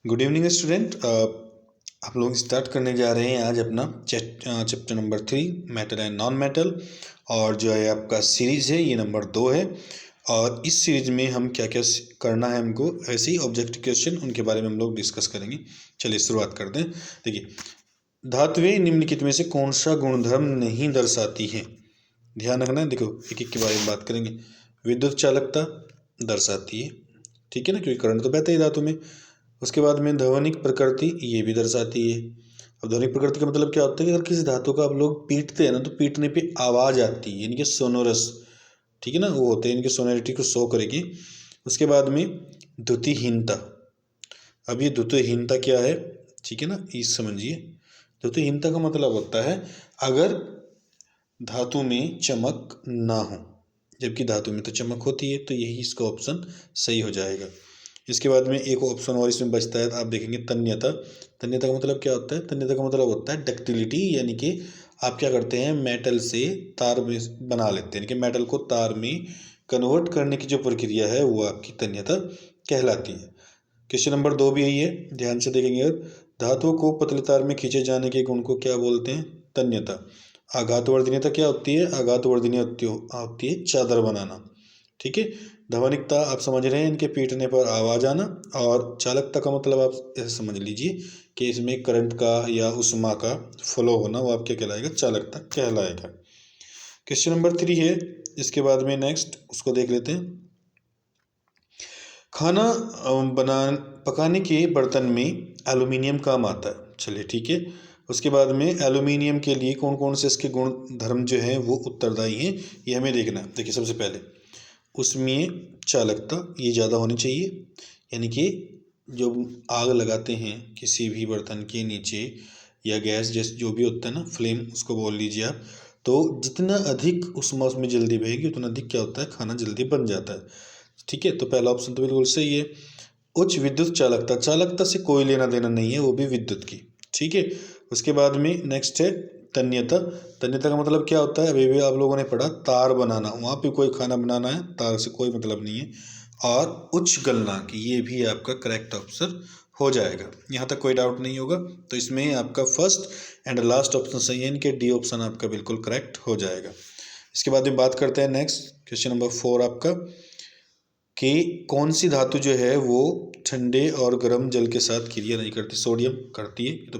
Good evening student. आप लोग start करने जा रहे हैं आज अपना chapter number 3 metal and non metal. और जो है आपका सीरीज़ है ये नंबर 2 है। और इस सीरीज में हम क्या क्या करना है हमको, ऐसे ही ऑब्जेक्टिव क्वेश्चन उनके बारे में हम लोग डिस्कस करेंगे। चलिए शुरुआत करते हैं। देखिए, धातुएं निम्नलिखित में से कौन सा गुणधर्म नहीं दर्शाती हैं। ध्यान रखना है। देखो, एक एक के बारे में बात करेंगे। विद्युत चालकता दर्शाती है, ठीक है ना, क्योंकि करंट तो बहता ही धातु में। उसके बाद में ध्वनिक प्रकृति, ये भी दर्शाती है। अब ध्वनिक प्रकृति का मतलब क्या होता है कि अगर किसी धातु का आप लोग पीटते हैं ना, तो पीटने पे आवाज़ आती है, यानी कि सोनोरस, ठीक है ना, वो होते हैं, इनकी सोनोरिटी को शो करेगी। उसके बाद में द्युतिहीनता। अब ये द्युतिहीनता क्या है, ठीक है ना, ये समझिए। द्युतिहीनता का मतलब होता है अगर धातु में चमक ना हो, जबकि धातु में तो चमक होती है, तो यही इसका ऑप्शन सही हो जाएगा। इसके बाद में एक ऑप्शन और इसमें बचता है, आप देखेंगे तन्यता। तन्यता का मतलब क्या होता है? तन्यता का मतलब होता है डक्टिलिटी, यानी कि आप क्या करते हैं, मेटल से तार में बना लेते हैं, यानी कि मेटल को तार में कन्वर्ट करने की जो प्रक्रिया है वो आपकी तन्यता कहलाती है। क्वेश्चन नंबर 2 भी यही है, ध्यान से देखेंगे। और धातुओं को पतले तार में खींचे जाने के गुण को क्या बोलते हैं? तन्यता। आघातवर्धनीयता क्या होती है? आघातवर्धनीयता होती है चादर बनाना, ठीक है। ध्वनिकता आप समझ रहे हैं, इनके पीटने पर आवाज़ आना। और चालकता का मतलब आप ऐसे समझ लीजिए कि इसमें करंट का या उष्मा का फ्लो होना, वो आप क्या कहलाएगा? चालकता कहलाएगा। क्वेश्चन नंबर 3 है, इसके बाद में नेक्स्ट उसको देख लेते हैं। खाना पकाने के बर्तन में एल्युमिनियम काम आता है, चलिए ठीक है। उसके बाद में एल्युमिनियम के लिए कौन कौन से इसके गुण धर्म जो हैं वो उत्तरदायी हैं, ये हमें देखना है। देखिए, सबसे पहले उसमें चालकता ये ज़्यादा होनी चाहिए, यानी कि जो आग लगाते हैं किसी भी बर्तन के नीचे या गैस जैसे जो भी होता है ना, फ्लेम उसको बोल लीजिए आप, तो जितना अधिक उष्मा उसमें जल्दी बहेगी उतना अधिक क्या होता है, खाना जल्दी बन जाता है, ठीक है। तो पहला ऑप्शन तो बिल्कुल सही है। उच्च विद्युत चालकता, चालकता से कोई लेना देना नहीं है, वो भी विद्युत की, ठीक है। उसके बाद में नेक्स्ट है तन्यता। तन्यता का मतलब क्या होता है? अभी भी आप लोगों ने पढ़ा, तार बनाना, वहाँ पे कोई खाना बनाना है, तार से कोई मतलब नहीं है। और उच्च गलनांक, ये भी आपका करेक्ट आंसर हो जाएगा, यहाँ तक कोई डाउट नहीं होगा। तो इसमें आपका फर्स्ट एंड लास्ट ऑप्शन सही है, इनके डी ऑप्शन आपका बिल्कुल करेक्ट हो जाएगा। इसके बाद में बात करते हैं नेक्स्ट क्वेश्चन नंबर 4 आपका, कि कौन सी धातु जो है वो ठंडे और गर्म जल के साथ क्रिया नहीं करती? सोडियम करती है, ये तो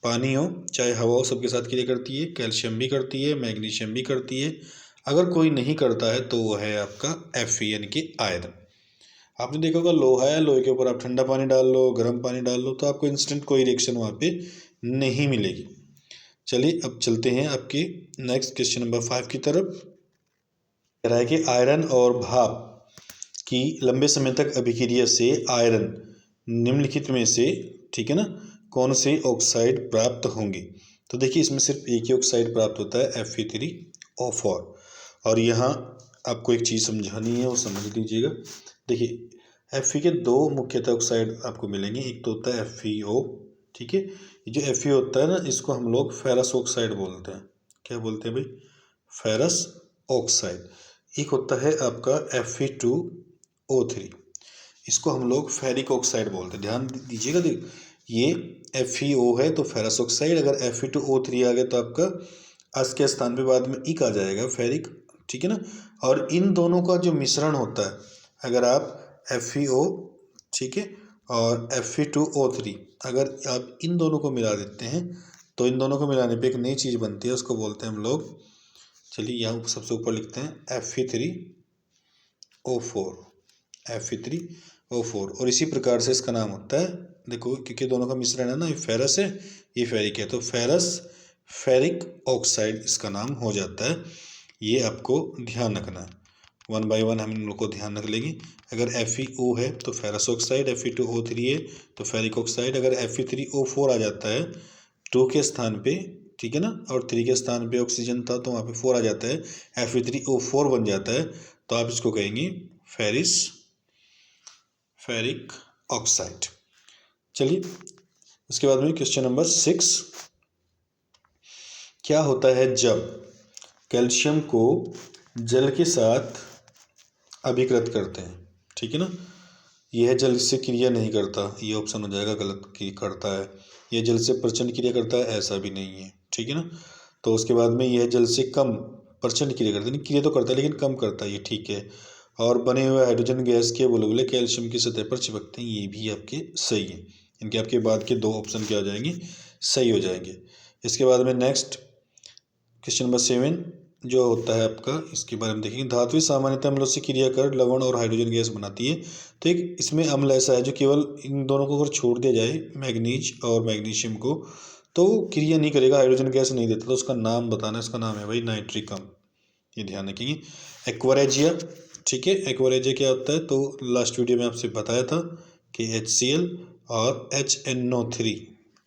पानी हो चाहे हवा हो, सबके साथ क्रिया करती है। कैल्शियम भी करती है, मैग्नीशियम भी करती है। अगर कोई नहीं करता है तो वो है आपका Fe, यानी कि आयरन। आपने देखा होगा, लोहा है, लोहे के ऊपर आप ठंडा पानी डाल लो, गर्म पानी डाल लो, तो आपको इंस्टेंट कोई रिएक्शन वहाँ पे नहीं मिलेगी। चलिए, अब चलते हैं आपके नेक्स्ट क्वेश्चन नंबर 5 की तरफ। कह रहा है कि आयरन और भाप कि लंबे समय तक अभिक्रिया से आयरन निम्नलिखित में से, ठीक है ना, कौन से ऑक्साइड प्राप्त होंगे? तो देखिए, इसमें सिर्फ एक ही ऑक्साइड प्राप्त होता है, Fe3O4। और यहाँ आपको एक चीज़ समझानी है, वो समझ लीजिएगा। देखिए, Fe के दो मुख्यतः ऑक्साइड आपको मिलेंगे, एक तो होता है FeO, ठीक है। ये जो Fe होता है ना, इसको हम लोग फेरस ऑक्साइड बोलते हैं। क्या बोलते हैं भाई? Ferrous oxide. एक होता है आपका Fe2O3, इसको हम लोग फेरिक ऑक्साइड बोलते हैं। ध्यान दीजिएगा, ये FeO है तो फेरस ऑक्साइड, अगर Fe2O3 आ गया तो आपका अस के स्थान पे बाद में इक आ जाएगा, फेरिक, ठीक है ना। और इन दोनों का जो मिश्रण होता है, अगर आप FeO, ठीक है, और Fe2O3, अगर आप इन दोनों को मिला देते हैं तो इन दोनों को मिलाने पे एक नई चीज़ बनती है, उसको बोलते हैं हम लोग, चलिए यहाँ सबसे ऊपर लिखते हैं Fe3O4। और इसी प्रकार से इसका नाम होता है, देखो क्योंकि दोनों का मिश्रण है ना, ये फेरस है, ये फेरिक है, तो फेरस फेरिक ऑक्साइड इसका नाम हो जाता है। ये आपको ध्यान रखना है, 1 बाय 1 हम इन लोग को ध्यान रख लेंगे। अगर Fe है तो फेरस ऑक्साइड, Fe2O3 है तो फेरिक ऑक्साइड, अगर Fe3O4 आ जाता है 2 के स्थान पे, ठीक है ना, और 3 के स्थान पे ऑक्सीजन था तो वहाँ पे 4 आ जाता है, Fe3O4 बन जाता है, तो आप इसको कहेंगे फेरिक ऑक्साइड। चलिए, उसके बाद में क्वेश्चन नंबर 6, क्या होता है जब कैल्शियम को जल के साथ अभिकृत करते हैं, ठीक है ना। यह जल से क्रिया नहीं करता, ये ऑप्शन हो जाएगा गलत कि करता है। यह जल से प्रचंड क्रिया करता है, ऐसा भी नहीं है, ठीक है ना। तो उसके बाद में यह जल से कम प्रचंड क्रिया करता है, क्रिया तो करता है लेकिन कम करता है, ये ठीक है। और बने हुए हाइड्रोजन गैस के बुलबुले कैल्शियम की सतह पर चिपकते हैं, ये भी आपके सही है। इनके आपके बाद के दो ऑप्शन क्या हो जाएंगे, सही हो जाएंगे। इसके बाद में नेक्स्ट क्वेश्चन नंबर 7 जो होता है आपका, इसके बारे में देखेंगे। धातुएं सामान्यतः अम्लों से क्रिया कर लवण और हाइड्रोजन गैस बनाती है। तो एक इसमें अम्ल ऐसा है जो केवल इन दोनों को अगर छोड़ दिया जाए, मैग्नीज और मैग्नीशियम को, तो क्रिया नहीं करेगा, हाइड्रोजन गैस नहीं देता। तो उसका नाम बताना है, इसका नाम है भाई नाइट्रिकम, ये ध्यान रखेंगे। एक्वारेजिया, ठीक है, एक्वारेजिया क्या होता है, तो लास्ट वीडियो में आपसे बताया था कि HCl और HNO3,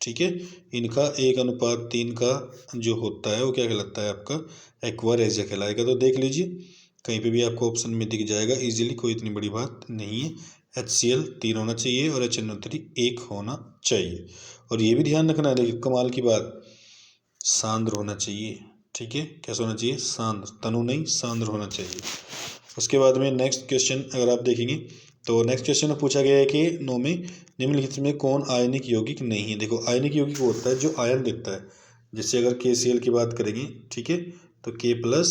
ठीक है, इनका 1:3 का जो होता है वो क्या कहलाता है आपका, एक्वारेजिया कहलाएगा। तो देख लीजिए कहीं पे भी आपको ऑप्शन में दिख जाएगा इजीली, कोई इतनी बड़ी बात नहीं है। HCl 3 होना चाहिए और HNO3 1 होना चाहिए। और ये भी ध्यान रखना है, देखिए कमाल की बात, सांद्र होना चाहिए, ठीक है, कैसा होना चाहिए, सांद्र, तनु नहीं सांद्र होना चाहिए। उसके बाद में नेक्स्ट क्वेश्चन अगर आप देखेंगे तो नेक्स्ट क्वेश्चन में पूछा गया है कि 9 में निम्नलिखित में कौन आयनिक यौगिक नहीं है। देखो आयनिक यौगिक वो होता है जो आयन देता है, जैसे अगर KCl की बात करेंगे, ठीक है, तो K+Cl-,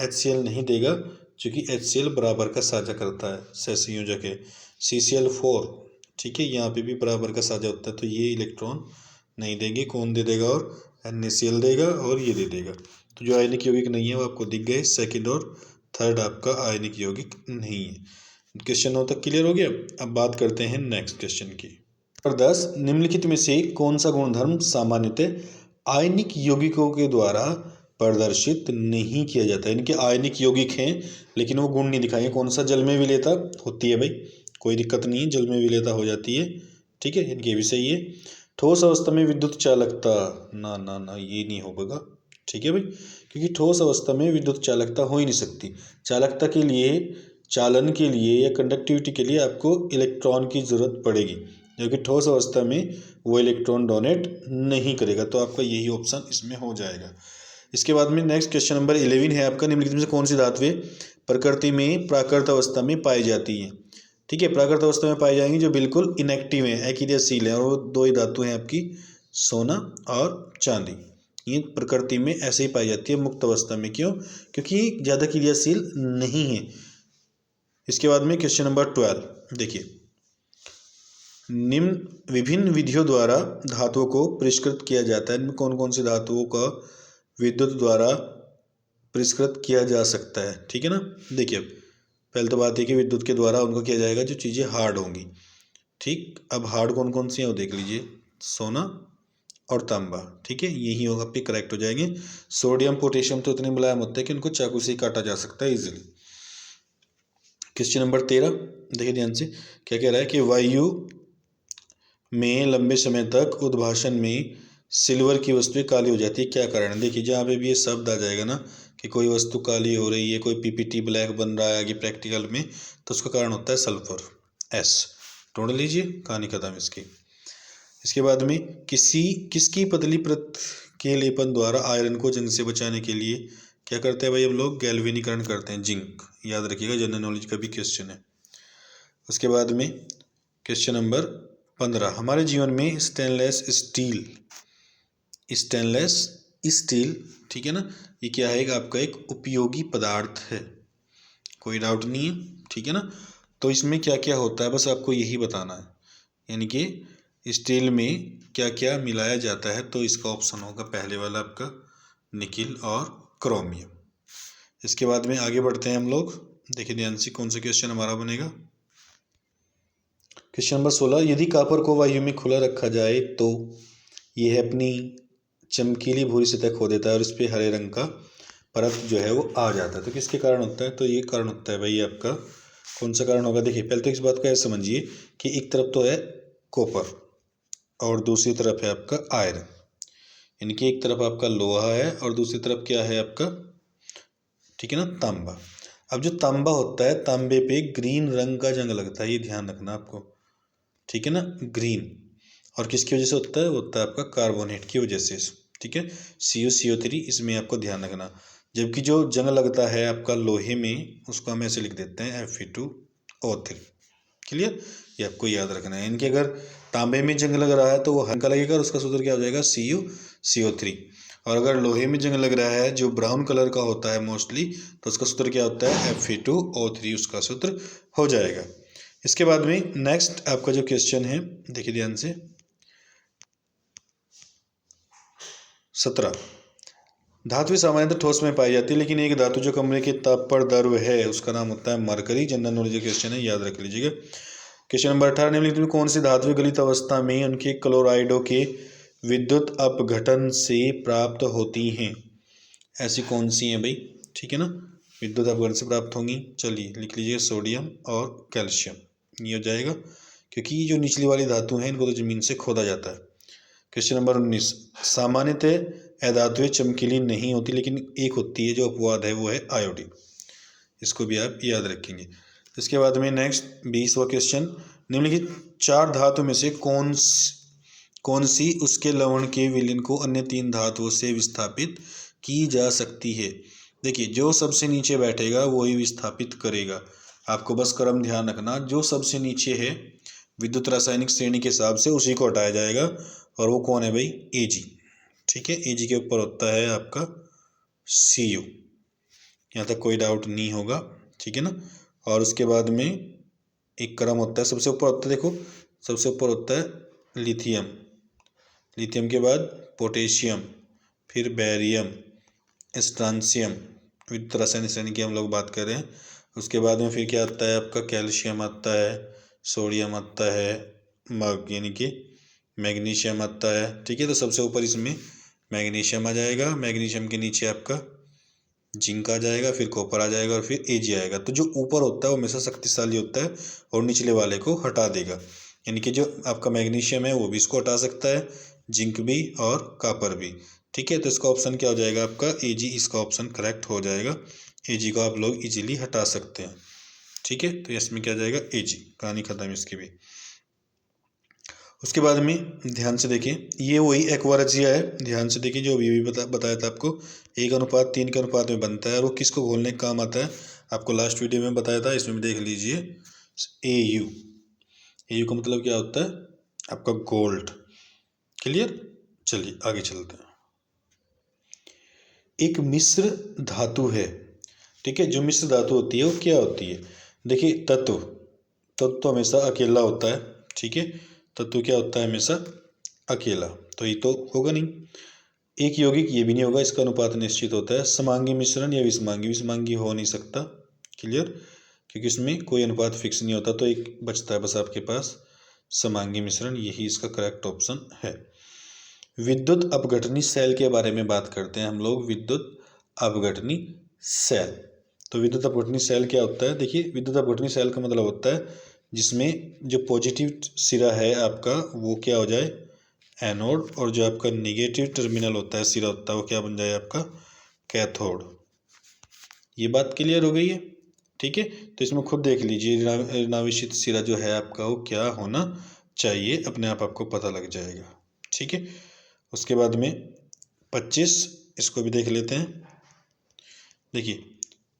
HCl नहीं देगा क्योंकि HCl बराबर का साझा करता है, सहसंयोजक है। CCl4, ठीक है, यहाँ पे भी बराबर का साझा होता है, तो ये इलेक्ट्रॉन नहीं देंगे, कौन दे देगा, और NaCl देगा और ये दे देगा। तो जो आयनिक यौगिक नहीं है वो आपको दिख गए, सेकंड और थर्ड आपका आयनिक यौगिक नहीं है। क्वेश्चन 9 तक क्लियर हो गया। अब बात करते हैं नेक्स्ट क्वेश्चन की। नंबर 10, निम्नलिखित में से कौन सा गुणधर्म सामान्यतः आयनिक यौगिकों के द्वारा प्रदर्शित नहीं किया जाता है। इनके आयनिक यौगिक हैं लेकिन वो गुण नहीं दिखाएंगे। कौन सा, जल में विलेयता होती है भाई, कोई दिक्कत नहीं है, जल में विलेयता हो जाती है, ठीक है, इनके भी सही है। ठोस अवस्था में विद्युत चालकता, ना ना ना ये नहीं होगा, ठीक है भाई, क्योंकि ठोस अवस्था में विद्युत चालकता हो ही नहीं सकती। चालकता के लिए, चालन के लिए या कंडक्टिविटी के लिए आपको इलेक्ट्रॉन की ज़रूरत पड़ेगी, जो कि ठोस अवस्था में वो इलेक्ट्रॉन डोनेट नहीं करेगा। तो आपका यही ऑप्शन इसमें हो जाएगा। इसके बाद में नेक्स्ट क्वेश्चन नंबर 11 है आपका, निम्नलिखित में से कौन सी धातुएं प्रकृति में प्राकृत अवस्था में पाई जाती हैं। ठीक है, प्राकृत अवस्था में पाई जाएंगी जो बिल्कुल इनएक्टिव हैं, एक्रियाशील हैं, और वो दो ही धातु हैं आपकी, सोना और चांदी। ये प्रकृति में ऐसे ही पाई जाती है मुक्त अवस्था में। क्यों? क्योंकि ज़्यादा क्रियाशील नहीं है। इसके बाद में क्वेश्चन नंबर 12 देखिए, निम्न विभिन्न विधियों द्वारा धातुओं को परिष्कृत किया जाता है। इनमें कौन कौन सी धातुओं का विद्युत द्वारा परिष्कृत किया जा सकता है, ठीक है ना। देखिए पहले तो बात है कि विद्युत के द्वारा उनको किया जाएगा जो चीज़ें हार्ड होंगी, ठीक। अब हार्ड कौन कौन सी हैं वो देख लीजिए, सोना और तांबा, ठीक है, यही होगा, आपके करेक्ट हो जाएंगे। सोडियम पोटेशियम तो इतने मुलायम होते हैं कि उनको चाकू से ही काटा जा सकता है इजीली। क्वेश्चन नंबर 13 देखिए ध्यान से, क्या कह रहा है कि वायु में लंबे समय तक उद्भाषण में सिल्वर की वस्तुएं काली हो जाती है, क्या कारण है। देखिए जहाँ पे भी ये शब्द आ जाएगा ना कि कोई वस्तु काली हो रही है, कोई PPT ब्लैक बन रहा है आगे प्रैक्टिकल में, तो उसका कारण होता है सल्फर, S। ढूंढ लीजिए, कहानी खत्म इसकी। इसके बाद में किसकी पतली परत के लेपन द्वारा आयरन को जंग से बचाने के लिए क्या करते हैं भाई, हम लोग गैल्वेनीकरण करते हैं, जिंक, याद रखिएगा, जनरल नॉलेज का भी क्वेश्चन है। उसके बाद में क्वेश्चन नंबर 15, हमारे जीवन में स्टेनलेस स्टील, ठीक है ना, ये क्या है, आपका एक उपयोगी पदार्थ है, कोई डाउट नहीं है, ठीक है ना। तो इसमें क्या क्या होता है बस आपको यही बताना है, यानी कि स्टील में क्या क्या मिलाया जाता है। तो इसका ऑप्शन होगा पहले वाला आपका, निकिल और क्रोमियम। इसके बाद में आगे बढ़ते हैं हम लोग, देखिए ध्यान से कौन सा क्वेश्चन हमारा बनेगा। क्वेश्चन नंबर 16, यदि कॉपर को वायु में खुला रखा जाए तो यह अपनी चमकीली भूरी सतह खो देता है और इस पर हरे रंग का परत जो है वो आ जाता है। तो किसके कारण होता है, तो ये कारण होता है भाई आपका, कौन सा कारण होगा। देखिए पहले तो इस बात को ऐसे समझिए कि एक तरफ तो है कॉपर और दूसरी तरफ है आपका आयरन, यानी कि एक तरफ आपका लोहा है और दूसरी तरफ क्या है आपका, ठीक है ना, तांबा। अब जो तांबा होता है, तांबे पे ग्रीन रंग का जंग लगता है, ये ध्यान रखना आपको, ठीक है ना, ग्रीन। और किसकी वजह से होता है, होता है आपका कार्बोनेट की वजह से, ठीक है, CO3, इसमें आपको ध्यान रखना। जबकि जो जंग लगता है आपका लोहे में उसको हम ऐसे लिख देते हैं Fe2O3। क्लियर, ये आपको याद रखना है। इनके अगर तांबे में जंग लग रहा है तो वो हल्का लगेगा और उसका सूत्र क्या हो जाएगा CuCO3। और अगर लोहे में जंग लग रहा है जो ब्राउन कलर का होता है मोस्टली, तो उसका सूत्र क्या होता है Fe2O3 उसका सूत्र हो जाएगा। इसके बाद में नेक्स्ट आपका जो क्वेश्चन है देखिए ध्यान से, 17। धातु सामान्यतः ठोस में पाई जाती है, लेकिन एक धातु जो कमरे के ताप पर द्रव है उसका नाम होता है मरकरी। जनरल नॉलेज क्वेश्चन है, याद रख लीजिएगा। क्वेश्चन नंबर 18, निम्नलिखित में कौन सी धातु गलित अवस्था में उनके क्लोराइडों के विद्युत अपघटन से प्राप्त होती हैं? ऐसी कौन सी हैं भाई? ठीक है ना, विद्युत अपघटन से प्राप्त होंगी। चलिए लिख लीजिए, सोडियम और कैल्शियम, ये हो जाएगा, क्योंकि ये जो निचली वाली धातु हैं इनको तो जमीन से खोदा जाता है। क्वेश्चन नंबर 19, सामान्यतः अधातुएं चमकीली नहीं होती, लेकिन एक होती है जो अपवाद है, वो है आयोडीन। इसको भी आप याद रखेंगे। इसके बाद में नेक्स्ट 20वां क्वेश्चन, निम्नलिखित 4 धातु में से कौन सी उसके लवण के विलयन को अन्य 3 धातुओं से विस्थापित की जा सकती है? देखिए, जो सबसे नीचे बैठेगा वही विस्थापित करेगा। आपको बस क्रम ध्यान रखना, जो सबसे नीचे है विद्युत रासायनिक श्रेणी के हिसाब से उसी को हटाया जाएगा, और वो कौन है भाई? Ag। ठीक है, Ag के ऊपर होता है आपका Cu। यहाँ तक कोई डाउट नहीं होगा, ठीक है ना। और उसके बाद में एक क्रम होता है, सबसे ऊपर होता है, देखो सबसे ऊपर होता है लिथियम, लिथियम के बाद पोटेशियम, फिर बैरियम, स्ट्रांसियम, विद्युत रासायनिक श्रेणी की हम लोग बात कर रहे हैं। उसके बाद में फिर क्या आता है आपका? कैल्शियम आता है, सोडियम आता है, यानी कि मैग्नीशियम आता है। ठीक है, तो सबसे ऊपर इसमें मैग्नीशियम आ जाएगा, मैग्नीशियम के नीचे आपका जिंक आ जाएगा, फिर कॉपर आ जाएगा और फिर Ag आएगा। तो जो ऊपर होता है वो हमेशा शक्तिशाली होता है और निचले वाले को हटा देगा, यानी कि जो आपका मैग्नीशियम है वो भी इसको हटा सकता है, जिंक भी और कॉपर भी। ठीक है, तो इसका ऑप्शन क्या हो जाएगा आपका? Ag इसका ऑप्शन करेक्ट हो जाएगा। Ag को आप लोग इजीली हटा सकते हैं। ठीक है, तो इसमें क्या जाएगा? Ag। कहानी खत्म इसकी भी। उसके बाद में ध्यान से देखिए, ये वही एक्वारेजिया है, ध्यान से देखिए, जो अभी बताया था आपको 1:3 के अनुपात में बनता है, और वो किसको घोलने का काम आता है आपको लास्ट वीडियो में बताया था, इसमें भी देख लीजिए। Au, Au का मतलब क्या होता है आपका? गोल्ड। क्लियर, चलिए आगे चलते हैं। एक मिश्र धातु है, ठीक है, जो मिश्र धातु होती है वो क्या होती है? देखिए, तत्व तो हमेशा अकेला होता है। ठीक है, तत्व क्या होता है? हमेशा अकेला, तो ये तो होगा नहीं। एक यौगिक, ये भी नहीं होगा, इसका अनुपात निश्चित होता है। समांगी मिश्रण या विषमांगी, विषमांगी हो नहीं सकता। क्लियर, क्योंकि इसमें कोई अनुपात फिक्स नहीं होता, तो एक बचता है बस आपके पास समांगी मिश्रण, यही इसका करेक्ट ऑप्शन है। विद्युत अपघटनी सेल के बारे में बात करते हैं हम लोग, विद्युत अपघटनी सेल। तो विद्युत अपघटनी सेल क्या होता है? देखिए, विद्युत अपघटनी सेल का मतलब होता है जिसमें जो पॉजिटिव सिरा है आपका वो क्या हो जाए? एनोड, और जो आपका निगेटिव टर्मिनल होता है, सिरा होता है, वो क्या बन जाए आपका? कैथोड। ये बात क्लियर हो गई है? ठीक है, तो इसमें खुद देख लीजिए, ऋणावेशित सिरा जो है आपका वो क्या होना चाहिए, अपने आप आपको पता लग जाएगा। ठीक है, उसके बाद में 25, इसको भी देख लेते हैं। देखिए,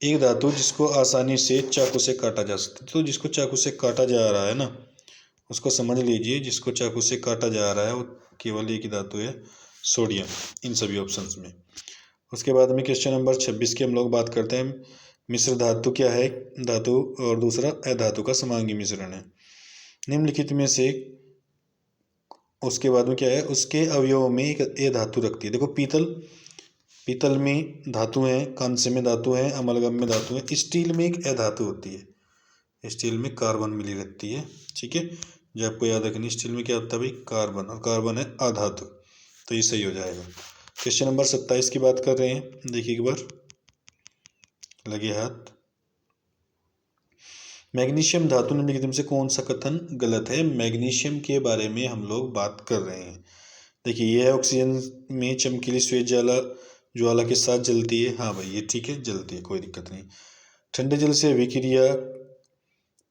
एक धातु जिसको आसानी से चाकू से काटा जा सकता है, तो जिसको चाकू से काटा जा रहा है ना, उसको समझ लीजिए, जिसको चाकू से काटा जा रहा है वो केवल एक ही धातु है, सोडियम, इन सभी ऑप्शंस में। उसके बाद में क्वेश्चन नंबर 26 की हम लोग बात करते हैं। मिश्र धातु क्या है? धातु, और दूसरा अधातु का समांगी मिश्रण है। निम्नलिखित में से उसके बाद में क्या है? उसके अवयवों में एक अधातु रखती है। देखो, पीतल में धातु है, कांस्य में धातु है, अमलगम में धातु है, स्टील में एक अधातु होती है, स्टील में कार्बन मिली रहती है। ठीक है, जो आपको याद रखनी, स्टील में क्या होता है भाई? कार्बन, और कार्बन है अधातु, तो ये सही हो जाएगा। क्वेश्चन नंबर 27 की बात कर रहे हैं, देखिए एक बार, लगे हाथ। मैग्नीशियम धातु निम्नलिखित में से कौन सा कथन गलत है? मैग्नीशियम के बारे में हम लोग बात कर रहे हैं। देखिए, यह ऑक्सीजन में चमकीली श्वेत ज्वाला के साथ जलती है। हाँ भाई, ये ठीक है, जलती है, कोई दिक्कत नहीं। ठंडे जल से अभिक्रिया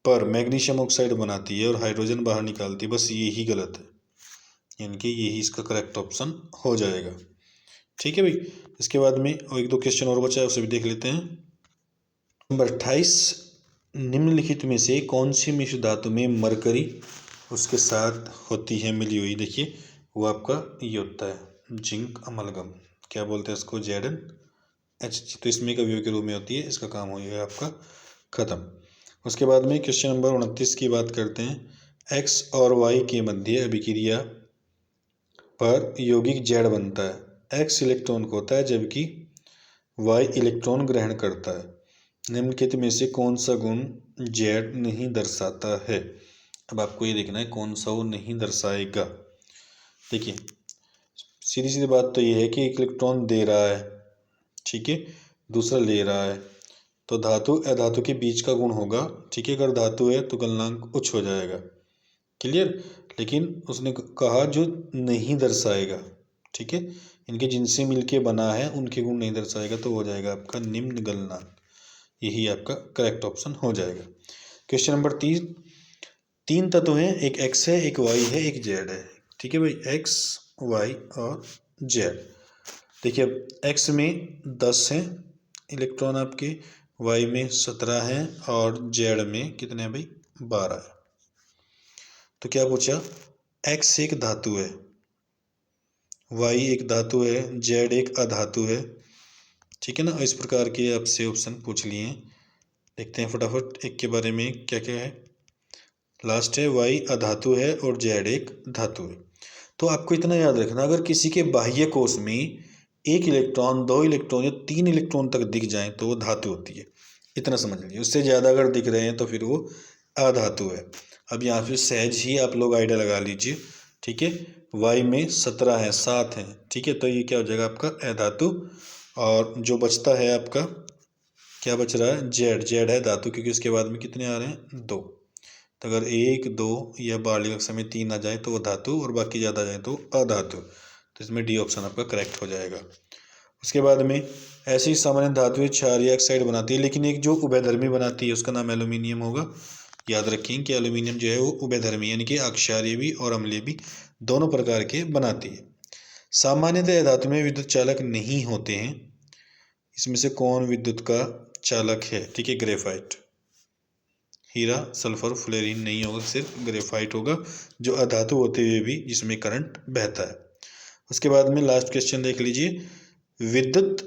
पर मैग्नीशियम ऑक्साइड बनाती है और हाइड्रोजन बाहर निकालती है, बस यही गलत है, यानी कि यही इसका करेक्ट ऑप्शन हो जाएगा। ठीक है भाई। इसके बाद में और एक दो क्वेश्चन और बचा है, उसे भी देख लेते हैं। नंबर 28, निम्नलिखित में से कौन सी मिश्र धातु में मरकरी उसके साथ होती है मिली हुई? देखिए वो आपका ये होता है जिंक अमलगम, क्या बोलते हैं इसको, ZnHg। तो इसमें एक अवयव के रूप में होती है, इसका काम हो गया आपका खत्म। उसके बाद में क्वेश्चन नंबर 29 की बात करते हैं। X और Y के मध्य अभिक्रिया पर यौगिक Z बनता है। X इलेक्ट्रॉन खोता है जबकि Y इलेक्ट्रॉन ग्रहण करता है। निम्नलिखित में से कौन सा गुण Z नहीं दर्शाता है? अब आपको ये देखना है कौन सा वो नहीं दर्शाएगा। देखिए सीधी सीधी बात तो ये है कि एक इलेक्ट्रॉन दे रहा है, ठीक है, दूसरा ले रहा है, तो धातु अधातु के बीच का गुण होगा, ठीक है। अगर धातु है तो गलनांक उच्च हो जाएगा, क्लियर। लेकिन उसने कहा जो नहीं दर्शाएगा, ठीक है, इनके जिनसे मिलके बना है उनके गुण नहीं दर्शाएगा, तो हो जाएगा आपका निम्न गलनांक। यही आपका करेक्ट ऑप्शन हो जाएगा। क्वेश्चन नंबर 30, 3 तत्व हैं, एक X है, एक Y है, एक Z है, ठीक है भाई, X Y और Z। देखिए अब X में 10 हैं इलेक्ट्रॉन आपके, Y में 17 हैं और Z में कितने हैं भाई, 12 है। तो क्या पूछा, X एक धातु है, Y एक धातु है, Z एक अधातु है, ठीक है ना। इस प्रकार के आपसे ऑप्शन पूछ लिए हैं। देखते हैं फटाफट एक के बारे में क्या क्या है। लास्ट है Y अधातु है और Z एक धातु है। तो आपको इतना याद रखना, अगर किसी के बाह्य कोश में 1 इलेक्ट्रॉन 2 इलेक्ट्रॉन या 3 इलेक्ट्रॉन तक दिख जाए तो वो धातु होती है, इतना समझ लीजिए। उससे ज़्यादा अगर दिख रहे हैं तो फिर वो अधातु है। अब यहाँ पे सहज ही आप लोग आइडिया लगा लीजिए, ठीक है। Y में 17 है, 7 हैं, ठीक है, तो ये क्या हो जाएगा आपका अधातु। और जो बचता है आपका क्या बच रहा है, Z है धातु, क्योंकि उसके बाद में कितने आ रहे हैं, 2। तो अगर 1 2 या बालिक अक्षर में 3 आ जाए तो वो धातु और बाकी ज़्यादा आ जाए तो अधातु। तो इसमें डी ऑप्शन आपका करेक्ट हो जाएगा। उसके बाद में ऐसी सामान्य धातुएं क्षारीय ऑक्साइड बनाती है, लेकिन एक जो उभयधर्मी बनाती है उसका नाम एल्यूमिनियम होगा। याद रखें कि एल्यूमिनियम जो है वो उभयधर्मी यानी कि अक्षारीय भी और अम्लीय भी दोनों प्रकार के बनाती है। सामान्यतः धातु में विद्युत चालक नहीं होते हैं, इसमें से कौन विद्युत का चालक है? ठीक है, ग्रेफाइट। हीरा सल्फर फ्लोरीन नहीं होगा, सिर्फ ग्रेफाइट होगा, जो अधातु होते हुए भी जिसमें करंट बहता है। उसके बाद में लास्ट क्वेश्चन देख लीजिए। विद्युत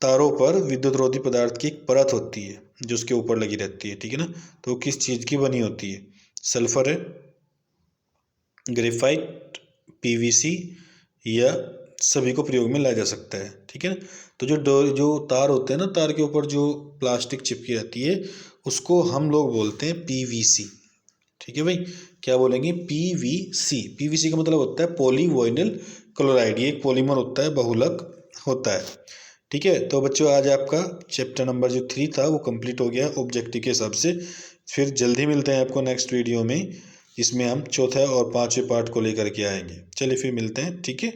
तारों पर विद्युत रोधी पदार्थ की एक परत होती है जो उसके ऊपर लगी रहती है, ठीक है ना। तो किस चीज़ की बनी होती है? सल्फर है, ग्रेफाइट, PVC या सभी को प्रयोग में लाया जा सकता है, ठीक है ना। तो जो तार होते हैं ना, तार के ऊपर जो प्लास्टिक चिपकी रहती है उसको हम लोग बोलते हैं PVC, ठीक है भाई। क्या बोलेंगे? PVC का मतलब होता है पॉलीविनाइल क्लोराइड। ये एक पॉलीमर होता है, बहुलक होता है, ठीक है। तो बच्चों आज आपका चैप्टर नंबर जो 3 था वो कंप्लीट हो गया ऑब्जेक्टिव के हिसाब से। फिर जल्दी मिलते हैं आपको नेक्स्ट वीडियो में, जिसमें हम चौथा और 5वें पार्ट को लेकर के आएंगे। चलिए फिर मिलते हैं, ठीक है।